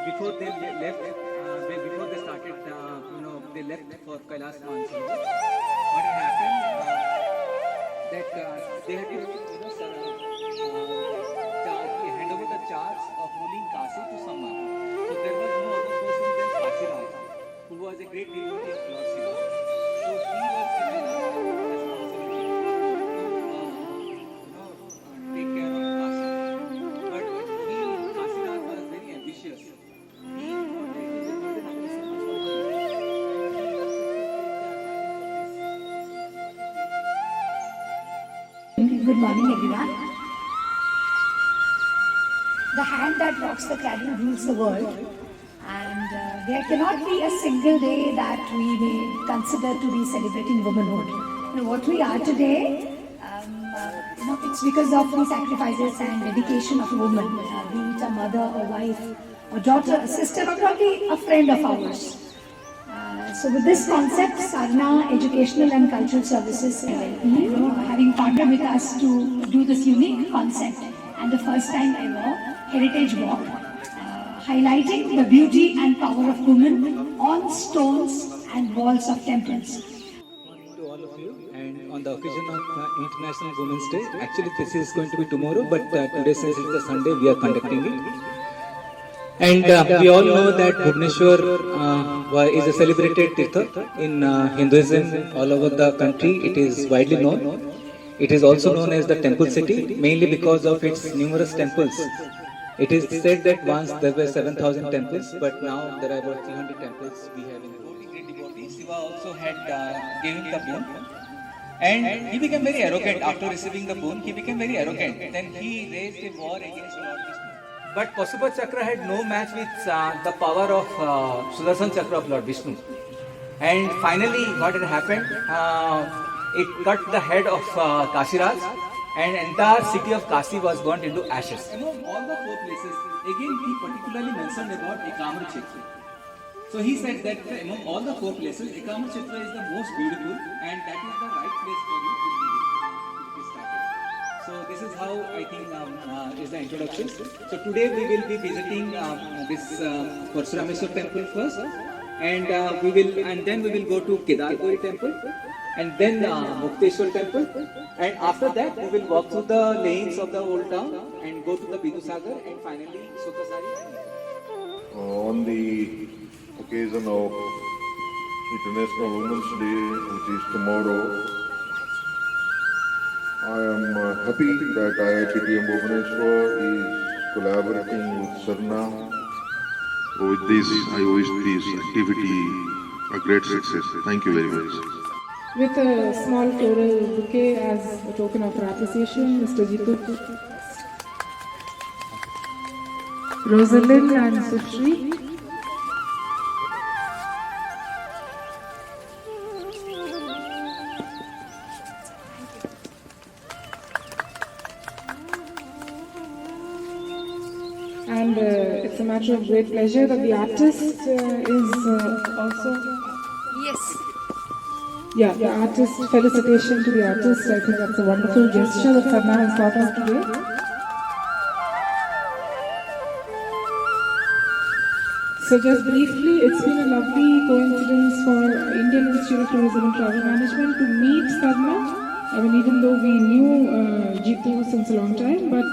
before they left, before they started, they left for Kailash Mansarovar. What had happened that they had to, hand over the charge of ruling Kasi to someone. So there was no other person than Kasiraj, who was a great devotee of Lord Shiva. So he was given responsibility to, take care of Kasi. But Kasiraj was very ambitious. He wanted to be the burden of so much for Good morning, everyone. The hand that rocks the cradle rules the world, and there cannot be a single day that we may consider to be celebrating womanhood. What we are today, it's because of the sacrifices and dedication of a woman, be it a mother, a wife, a daughter, a sister, or probably a friend of ours. So with this concept, Sarna Educational and Cultural Services LLP, having partnered with us to do this unique concept and the first time ever Heritage Walk, highlighting the beauty and power of women on stones and walls of temples. to all of you, and on the occasion of International Women's Day. Actually, this is going to be tomorrow, but today, since it's the Sunday, we are conducting it. And we all know that Bhubaneswar is a celebrated tirtha in Hinduism all over the country. It is widely known. It is also known as the temple city, mainly because of its numerous temples. It is said that once there were 7,000 temples, but now there are about 300 temples we have in the world. Great devotee, Shiva also had given the boon. And he became very arrogant after receiving the boon. He became very arrogant. Then he raised a war against Lord Vishnu. But Pasupat Chakra had no match with the power of Sudarshan Chakra of Lord Vishnu. And finally, what had happened? It cut the head of Kasiraj, and entire city of Kasi was burnt into ashes. Among all the four places, again he particularly mentioned about Ekamra Chitra. So he said that among all the four places, Ekamra Chitra is the most beautiful, and that is the right place for you to be started. So this is how I think is the introduction. So today we will be visiting this Parsurameswar temple first, and then we will go to Kedargauri temple, and then Mukteshwar temple, and after that we will walk through the lanes of the old town and go to the Bidusagar, and finally Sukasari. On the occasion of International Women's Day, which is tomorrow, I am happy that IITTM Bhubaneswar is collaborating with Sarna. With this, I wish this activity a great success. Thank you very much. With a small floral bouquet as a token of our appreciation, Mr. Jitu, Rosalind and Sushri. And it's a matter of great pleasure that the artist is also... Yes. Yeah, the artist, felicitation to the artist. I think that's a wonderful gesture that Sarna has taught us today. So just briefly, it's been a lovely coincidence for Indian Institute of Tourism and Travel Management to meet Sarna. I mean, even though we knew Jitu since a long time, but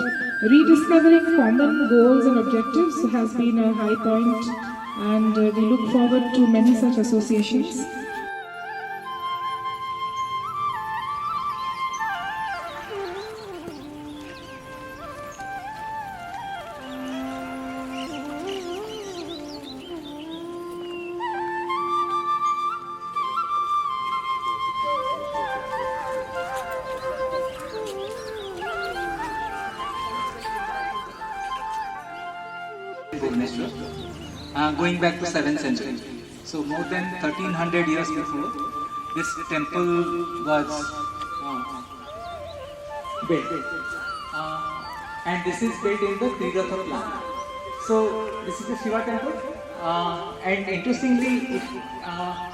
rediscovering common goals and objectives has been a high point, and we look forward to many such associations. Bhubaneswar, going back to 7th century. So more than 1300 years before, this temple was built. And this is built in the Triratha plan. So this is the Shiva temple. And interestingly,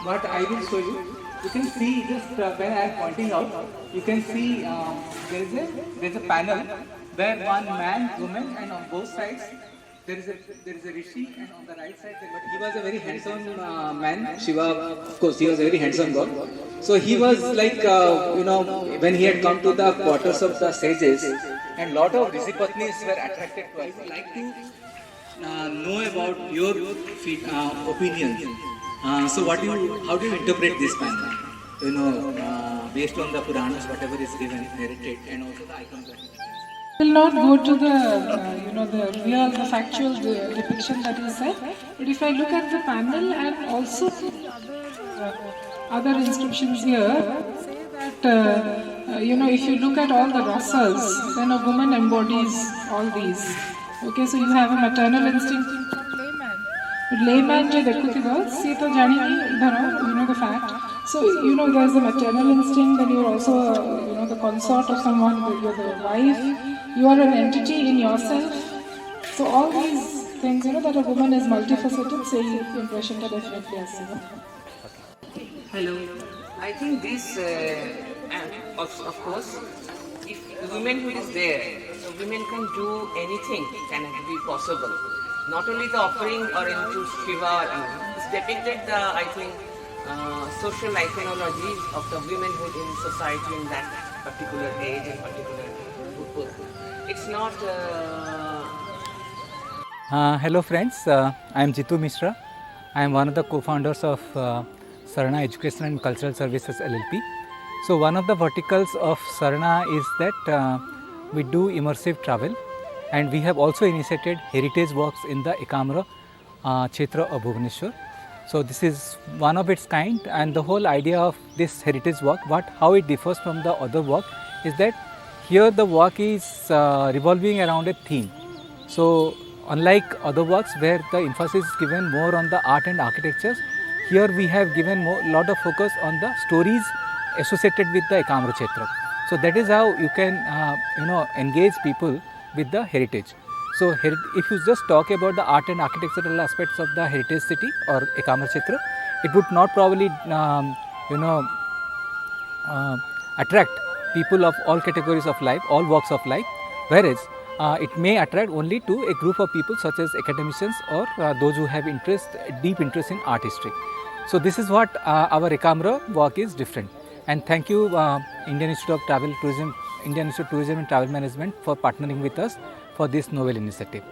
what I will show you, you can see just when I am pointing out, you can see there is a panel where one man, woman, and on both sides There is a rishi, and on the right side, but he was a very handsome man. Shiva, of course, he was a very handsome god. So he was like, when he had come to the quarters of the sages, and lot of rishi patnis were attracted to him. I would like to know about your opinions. So how do you interpret this man? Based on the Puranas, whatever is given, narrated, and also the icons of it. Will not go to the factual depiction that is said. But if I look at the panel and also other inscriptions here, say that if you look at all the rasas, then a woman embodies all these. Okay, so you have a maternal instinct from layman. But layman je dekhutigo, see to jani the fact. So there's the maternal instinct, then you're also the consort of someone, you're the wife. You are an entity in yourself. So all these things, that a woman is multifaceted, say impression that definitely has. Hello. I think this, of course, if womanhood is there, so women can do anything can be possible. Not only the offering or into Shiva, it's depicted social iconology of the womanhood in society in that particular age and particular purpose. It's not. Hello friends, I am Jitu Mishra. I am one of the co-founders of Sarana Education and Cultural Services LLP. So one of the verticals of Sarana is that we do immersive travel, and we have also initiated heritage walks in the Ekamra Kshetra of Bhubaneswar. So this is one of its kind, and the whole idea of this heritage walk, how it differs from the other walk is that here the walk is revolving around a theme. So unlike other walks where the emphasis is given more on the art and architectures, here we have given lot of focus on the stories associated with the Ekamra Kshetra. So that is how you can engage people with the heritage. So if you just talk about the art and architectural aspects of the heritage city or Ekamra Kshetra, it would not probably attract people of all categories of life, all walks of life, whereas it may attract only to a group of people such as academicians or those who have deep interest in art history. So this is what our Ekamra walk is different. And thank you Indian Institute of Tourism and Travel Management for partnering with us for this novel initiative.